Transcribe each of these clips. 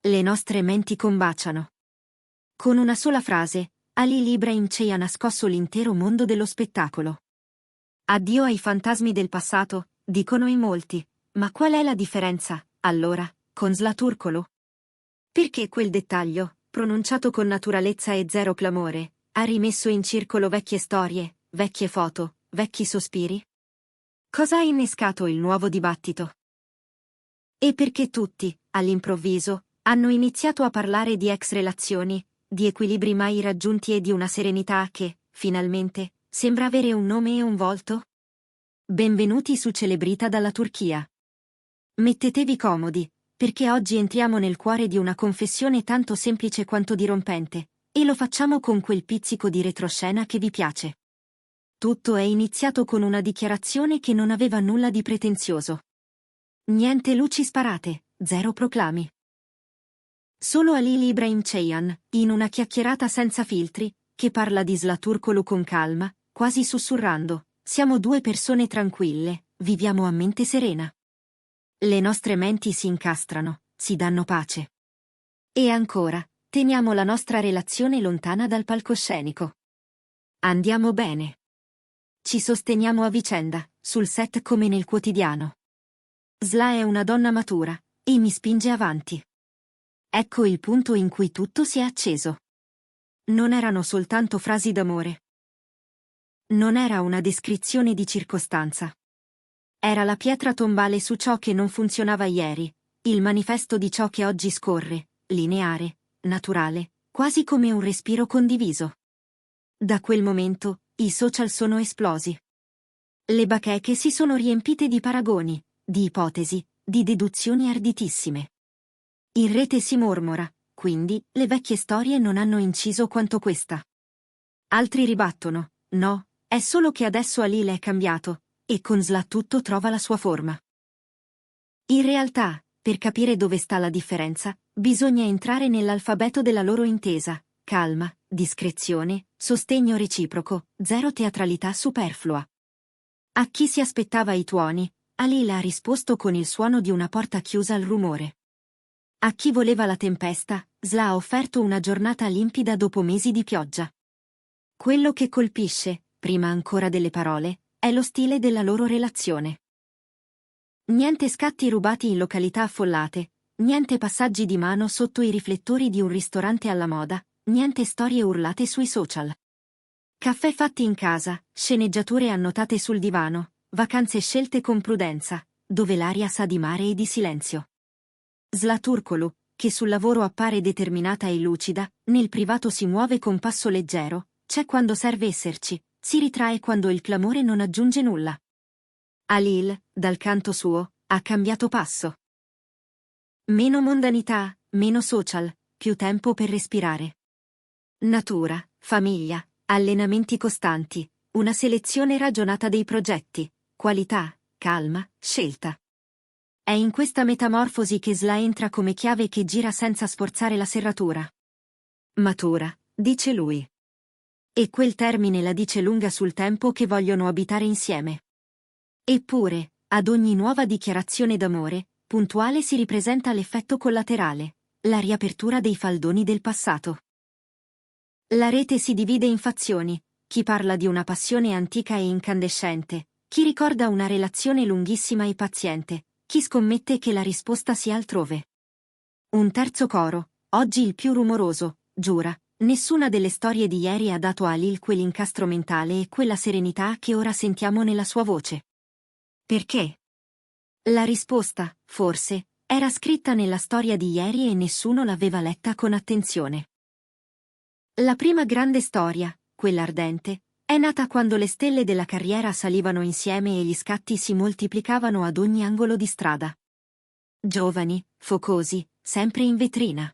Le nostre menti combaciano. Con una sola frase, Halil Ibrahim Ceyhan ha scosso l'intero mondo dello spettacolo. Addio ai fantasmi del passato, dicono in molti, ma qual è la differenza, allora, con Zlaturkolu? Perché quel dettaglio, pronunciato con naturalezza e zero clamore, ha rimesso in circolo vecchie storie, vecchie foto, vecchi sospiri? Cosa ha innescato il nuovo dibattito? E perché tutti, all'improvviso, hanno iniziato a parlare di ex relazioni, di equilibri mai raggiunti e di una serenità che, finalmente, sembra avere un nome e un volto? Benvenuti su Celebrita dalla Turchia. Mettetevi comodi, perché oggi entriamo nel cuore di una confessione tanto semplice quanto dirompente, e lo facciamo con quel pizzico di retroscena che vi piace. Tutto è iniziato con una dichiarazione che non aveva nulla di pretenzioso. Niente luci sparate, zero proclami. Solo Halil Ibrahim Ceyhan, in una chiacchierata senza filtri, che parla di Zlaturkolu con calma, quasi sussurrando: siamo due persone tranquille, viviamo a mente serena. Le nostre menti si incastrano, si danno pace. E ancora, teniamo la nostra relazione lontana dal palcoscenico. Andiamo bene. Ci sosteniamo a vicenda, sul set come nel quotidiano. Zla è una donna matura, e mi spinge avanti. Ecco il punto in cui tutto si è acceso. Non erano soltanto frasi d'amore. Non era una descrizione di circostanza. Era la pietra tombale su ciò che non funzionava ieri, il manifesto di ciò che oggi scorre, lineare, naturale, quasi come un respiro condiviso. Da quel momento, i social sono esplosi. Le bacheche si sono riempite di paragoni, di ipotesi, di deduzioni arditissime. In rete si mormora, quindi, le vecchie storie non hanno inciso quanto questa. Altri ribattono: no, è solo che adesso Halil è cambiato, e con Zla tutto trova la sua forma. In realtà, per capire dove sta la differenza, bisogna entrare nell'alfabeto della loro intesa: calma, discrezione, sostegno reciproco, zero teatralità superflua. A chi si aspettava i tuoni, Halil ha risposto con il suono di una porta chiusa al rumore. A chi voleva la tempesta, Zla ha offerto una giornata limpida dopo mesi di pioggia. Quello che colpisce, prima ancora delle parole, è lo stile della loro relazione. Niente scatti rubati in località affollate, niente passaggi di mano sotto i riflettori di un ristorante alla moda, niente storie urlate sui social. Caffè fatti in casa, sceneggiature annotate sul divano, vacanze scelte con prudenza, dove l'aria sa di mare e di silenzio. Zlaturkolu, che sul lavoro appare determinata e lucida, nel privato si muove con passo leggero, c'è quando serve esserci, si ritrae quando il clamore non aggiunge nulla. Halil, dal canto suo, ha cambiato passo. Meno mondanità, meno social, più tempo per respirare. Natura, famiglia, allenamenti costanti, una selezione ragionata dei progetti, qualità, calma, scelta. È in questa metamorfosi che Zla entra come chiave che gira senza sforzare la serratura. Matura, dice lui. E quel termine la dice lunga sul tempo che vogliono abitare insieme. Eppure, ad ogni nuova dichiarazione d'amore, puntuale si ripresenta l'effetto collaterale, la riapertura dei faldoni del passato. La rete si divide in fazioni, chi parla di una passione antica e incandescente, chi ricorda una relazione lunghissima e paziente, chi scommette che la risposta sia altrove. Un terzo coro, oggi il più rumoroso, giura: nessuna delle storie di ieri ha dato a Halil quell'incastro mentale e quella serenità che ora sentiamo nella sua voce. Perché? La risposta, forse, era scritta nella storia di ieri e nessuno l'aveva letta con attenzione. La prima grande storia, quella ardente, è nata quando le stelle della carriera salivano insieme e gli scatti si moltiplicavano ad ogni angolo di strada. Giovani, focosi, sempre in vetrina.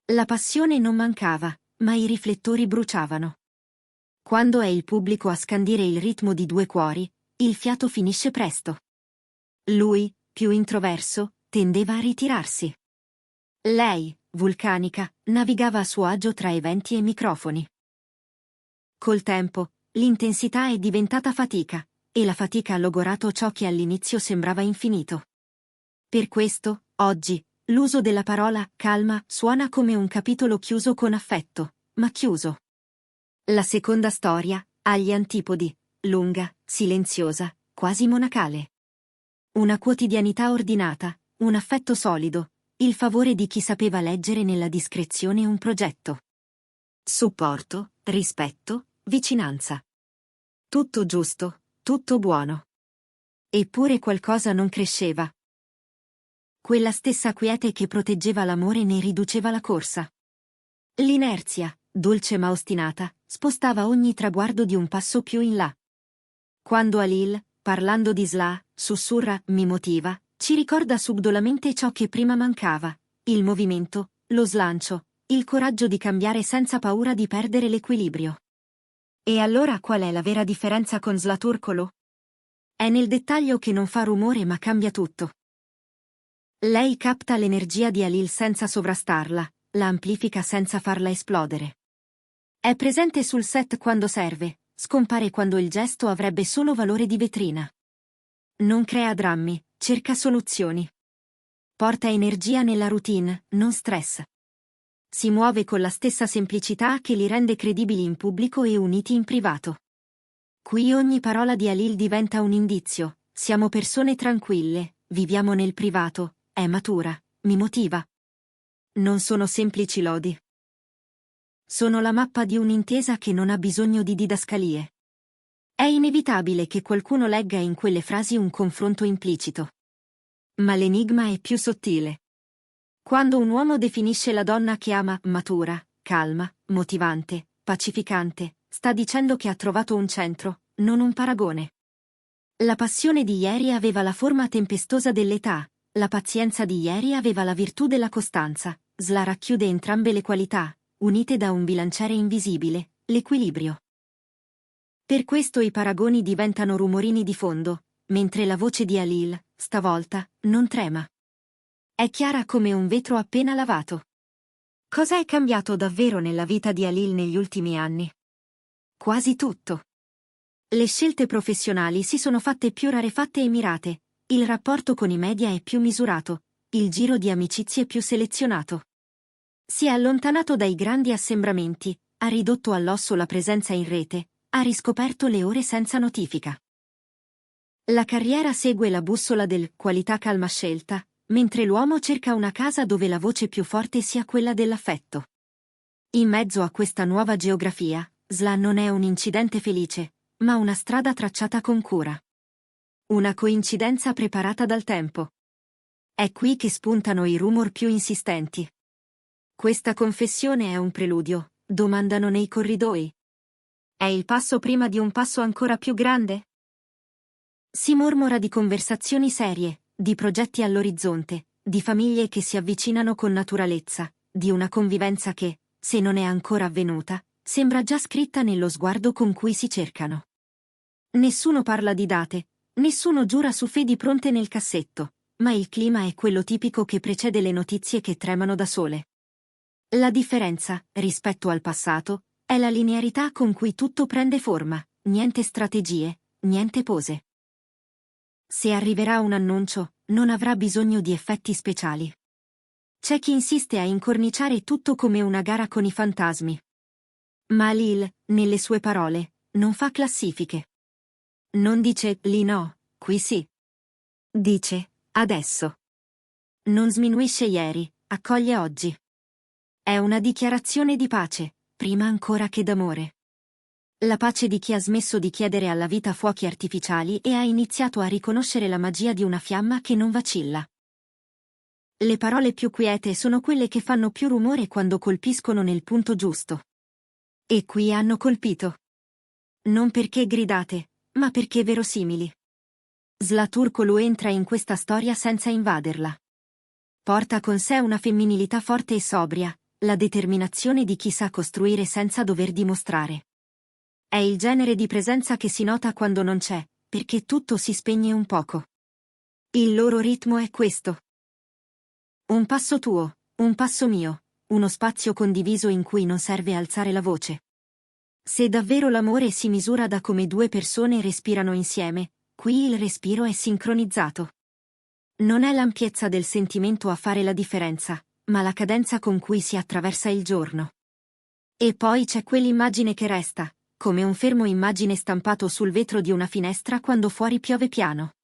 La passione non mancava, ma i riflettori bruciavano. Quando è il pubblico a scandire il ritmo di due cuori, il fiato finisce presto. Lui, più introverso, tendeva a ritirarsi. Lei, vulcanica, navigava a suo agio tra eventi e microfoni. Col tempo, l'intensità è diventata fatica, e la fatica ha logorato ciò che all'inizio sembrava infinito. Per questo, oggi, l'uso della parola calma suona come un capitolo chiuso con affetto, ma chiuso. La seconda storia, agli antipodi, lunga, silenziosa, quasi monacale. Una quotidianità ordinata, un affetto solido, il favore di chi sapeva leggere nella discrezione un progetto. Supporto, rispetto, vicinanza. Tutto giusto, tutto buono. Eppure qualcosa non cresceva. Quella stessa quiete che proteggeva l'amore ne riduceva la corsa. L'inerzia, dolce ma ostinata, spostava ogni traguardo di un passo più in là. Quando Halil, parlando di Sla, sussurra "mi motiva", ci ricorda subdolamente ciò che prima mancava: il movimento, lo slancio, il coraggio di cambiare senza paura di perdere l'equilibrio. E allora qual è la vera differenza con Zlaturkolo? È nel dettaglio che non fa rumore ma cambia tutto. Lei capta l'energia di Halil senza sovrastarla, la amplifica senza farla esplodere. È presente sul set quando serve, scompare quando il gesto avrebbe solo valore di vetrina. Non crea drammi, cerca soluzioni. Porta energia nella routine, non stress. Si muove con la stessa semplicità che li rende credibili in pubblico e uniti in privato. Qui ogni parola di Halil diventa un indizio: siamo persone tranquille, viviamo nel privato, è matura, mi motiva. Non sono semplici lodi. Sono la mappa di un'intesa che non ha bisogno di didascalie. È inevitabile che qualcuno legga in quelle frasi un confronto implicito. Ma l'enigma è più sottile. Quando un uomo definisce la donna che ama matura, calma, motivante, pacificante, sta dicendo che ha trovato un centro, non un paragone. La passione di ieri aveva la forma tempestosa dell'età, la pazienza di ieri aveva la virtù della costanza. Sla racchiude entrambe le qualità, unite da un bilanciere invisibile, l'equilibrio. Per questo i paragoni diventano rumorini di fondo, mentre la voce di Halil, stavolta, non trema. È chiara come un vetro appena lavato. Cosa è cambiato davvero nella vita di Halil negli ultimi anni? Quasi tutto. Le scelte professionali si sono fatte più rarefatte e mirate, il rapporto con i media è più misurato, il giro di amicizie più selezionato. Si è allontanato dai grandi assembramenti, ha ridotto all'osso la presenza in rete, ha riscoperto le ore senza notifica. La carriera segue la bussola del qualità calma scelta, mentre l'uomo cerca una casa dove la voce più forte sia quella dell'affetto. In mezzo a questa nuova geografia, Sla non è un incidente felice, ma una strada tracciata con cura. Una coincidenza preparata dal tempo. È qui che spuntano i rumor più insistenti. Questa confessione è un preludio, domandano nei corridoi. È il passo prima di un passo ancora più grande? Si mormora di conversazioni serie, di progetti all'orizzonte, di famiglie che si avvicinano con naturalezza, di una convivenza che, se non è ancora avvenuta, sembra già scritta nello sguardo con cui si cercano. Nessuno parla di date, nessuno giura su fedi pronte nel cassetto, ma il clima è quello tipico che precede le notizie che tremano da sole. La differenza, rispetto al passato, è la linearità con cui tutto prende forma, niente strategie, niente pose. Se arriverà un annuncio, non avrà bisogno di effetti speciali. C'è chi insiste a incorniciare tutto come una gara con i fantasmi. Ma Halil, nelle sue parole, non fa classifiche. Non dice lì no, qui sì. Dice adesso. Non sminuisce ieri, accoglie oggi. È una dichiarazione di pace, prima ancora che d'amore. La pace di chi ha smesso di chiedere alla vita fuochi artificiali e ha iniziato a riconoscere la magia di una fiamma che non vacilla. Le parole più quiete sono quelle che fanno più rumore quando colpiscono nel punto giusto. E qui hanno colpito. Non perché gridate, ma perché verosimili. Zlaturkolu entra in questa storia senza invaderla. Porta con sé una femminilità forte e sobria, la determinazione di chi sa costruire senza dover dimostrare. È il genere di presenza che si nota quando non c'è, perché tutto si spegne un poco. Il loro ritmo è questo. Un passo tuo, un passo mio, uno spazio condiviso in cui non serve alzare la voce. Se davvero l'amore si misura da come due persone respirano insieme, qui il respiro è sincronizzato. Non è l'ampiezza del sentimento a fare la differenza, ma la cadenza con cui si attraversa il giorno. E poi c'è quell'immagine che resta, come un fermo immagine stampato sul vetro di una finestra quando fuori piove piano.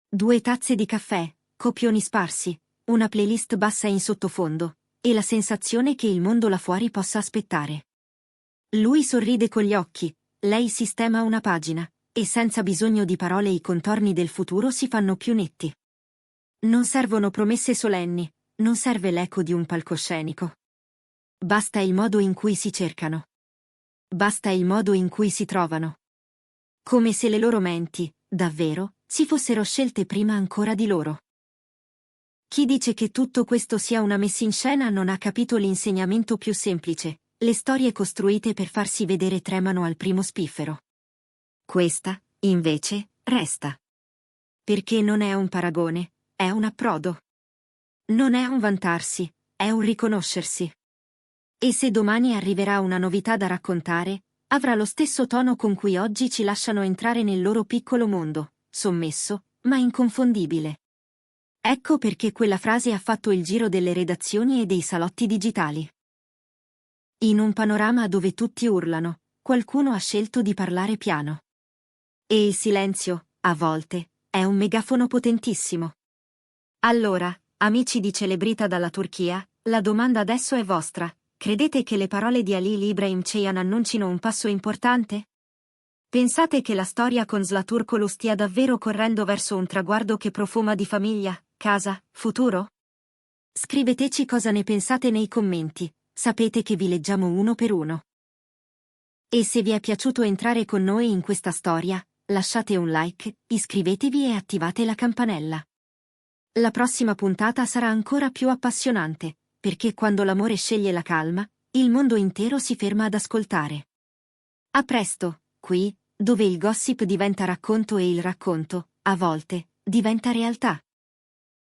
2 tazze di caffè, copioni sparsi, una playlist bassa in sottofondo, e la sensazione che il mondo là fuori possa aspettare. Lui sorride con gli occhi, lei sistema una pagina, e senza bisogno di parole i contorni del futuro si fanno più netti. Non servono promesse solenni, non serve l'eco di un palcoscenico. Basta il modo in cui si cercano. Basta il modo in cui si trovano. Come se le loro menti, davvero, si fossero scelte prima ancora di loro. Chi dice che tutto questo sia una messa in scena non ha capito l'insegnamento più semplice: le storie costruite per farsi vedere tremano al primo spiffero. Questa, invece, resta. Perché non è un paragone, è un approdo. Non è un vantarsi, è un riconoscersi. E se domani arriverà una novità da raccontare, avrà lo stesso tono con cui oggi ci lasciano entrare nel loro piccolo mondo, sommesso, ma inconfondibile. Ecco perché quella frase ha fatto il giro delle redazioni e dei salotti digitali. In un panorama dove tutti urlano, qualcuno ha scelto di parlare piano. E il silenzio, a volte, è un megafono potentissimo. Allora, amici di Celebrita dalla Turchia, la domanda adesso è vostra: credete che le parole di Ali Ibrahim Ceyhan annuncino un passo importante? Pensate che la storia con Zlaturkolu stia davvero correndo verso un traguardo che profuma di famiglia, casa, futuro? Scriveteci cosa ne pensate nei commenti, sapete che vi leggiamo uno per uno. E se vi è piaciuto entrare con noi in questa storia, lasciate un like, iscrivetevi e attivate la campanella. La prossima puntata sarà ancora più appassionante, perché quando l'amore sceglie la calma, il mondo intero si ferma ad ascoltare. A presto, qui, dove il gossip diventa racconto e il racconto, a volte, diventa realtà.